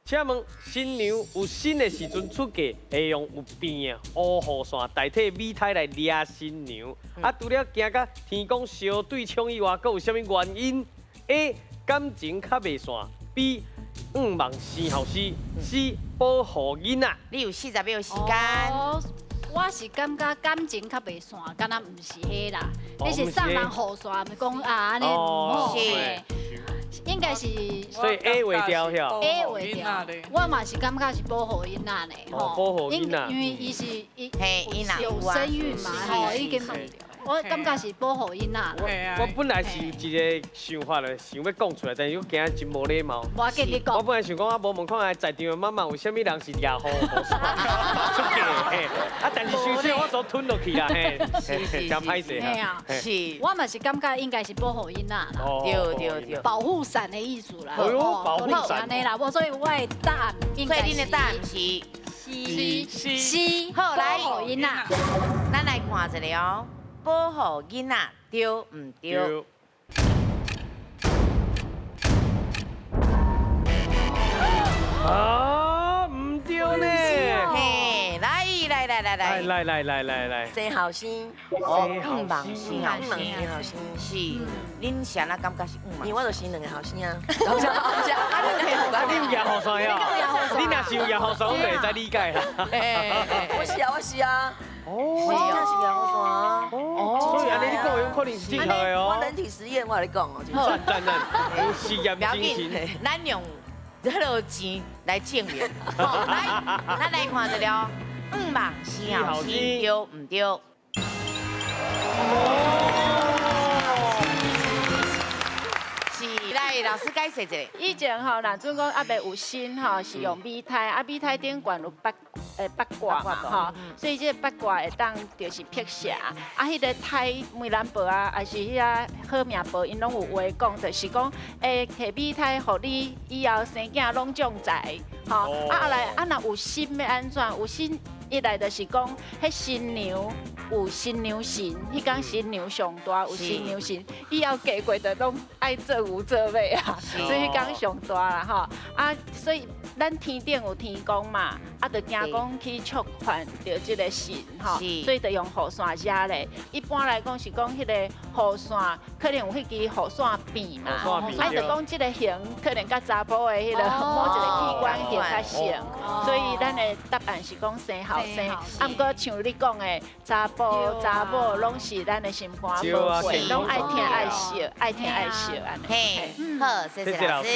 请问新娘有新的时阵出嫁，会用有变的乌雨伞代替米胎来抓新娘？啊，除了惊甲天公相对冲以外，还有啥物原因 ？A. 感情较袂散 ；B. 望生后事 ；C. 保护囡仔。你有40秒时间。哦，我是感觉感情较袂散，敢若唔是迄啦。哦你是送人雨伞，毋是讲啊安尼唔好是嘿。应该是所以 A 袂掉晓。 A 为掉，我嘛是感觉是保护囡仔呢，哦保护囡仔因为伊是嘿囡仔有生育嘛，吼，已经我感觉是保护囡仔啦。我本来是有一个想法咧，想要讲出来，但是我惊真无礼貌。我跟你我讲，本来想讲，无问看下在场的妈妈有啥物人是抓雨出嫁嘿，啊，但是想想我都吞落去啦，嘿，真歹势嘿啊，是，我嘛是感觉应该是保护囡仔啦，哦对，保护伞的意思啦。哎呦哦保护伞安尼啦，所以我的答案应该是所以你的答案是， C，好来保护囡仔。咱来看一下哦，保护囡仔对唔对？啊，唔对呢。嘿，来，生后生，五望生后生生，后生，是，恁谁啊感觉是五望？因为我就生2个后生啊。啊，你有牙雨伞呀？你若是有牙雨伞，我袂使理解啦。我是啊，哦，我真正是牙雨伞啊。所以安尼你讲有可能是正确的哦。我人体实验，我跟你讲哦，真的赞，有实验不要精神。紧，咱用迄落钱来证明。好，来，咱来看一下，五望生后生对唔对？是，来老师解释一下。以前吼，若准讲阿伯有新吼，是用米胎，啊米胎顶悬有八卦嘛吼，所以这个八卦会当就是辟邪。啊，迄个胎梅兰婆啊，还是迄个好命婆，因拢有话讲，就是讲，摕米胎，互你以后生囝拢中财，吼。啊来，啊若有新要安怎？有新一来就是讲，迄新娘有新娘神，迄天新娘上大，有新娘神，以后嫁过的拢爱做有做尾啊，所以迄天上大啦吼。啊，所以咱天顶有天公嘛，啊，就惊讲去触犯着即个神吼，所以就用雨伞遮咧。一般来讲是讲迄个雨伞可能有迄支雨伞柄嘛，啊，就讲即个形可能甲查甫的迄个某一个器官形较像，所以咱的答案是讲生后生。啊，毋过像你讲的，查甫查某拢是咱的心肝宝贵，拢爱听爱笑，爱听爱笑安尼。嘿，好，谢谢老师。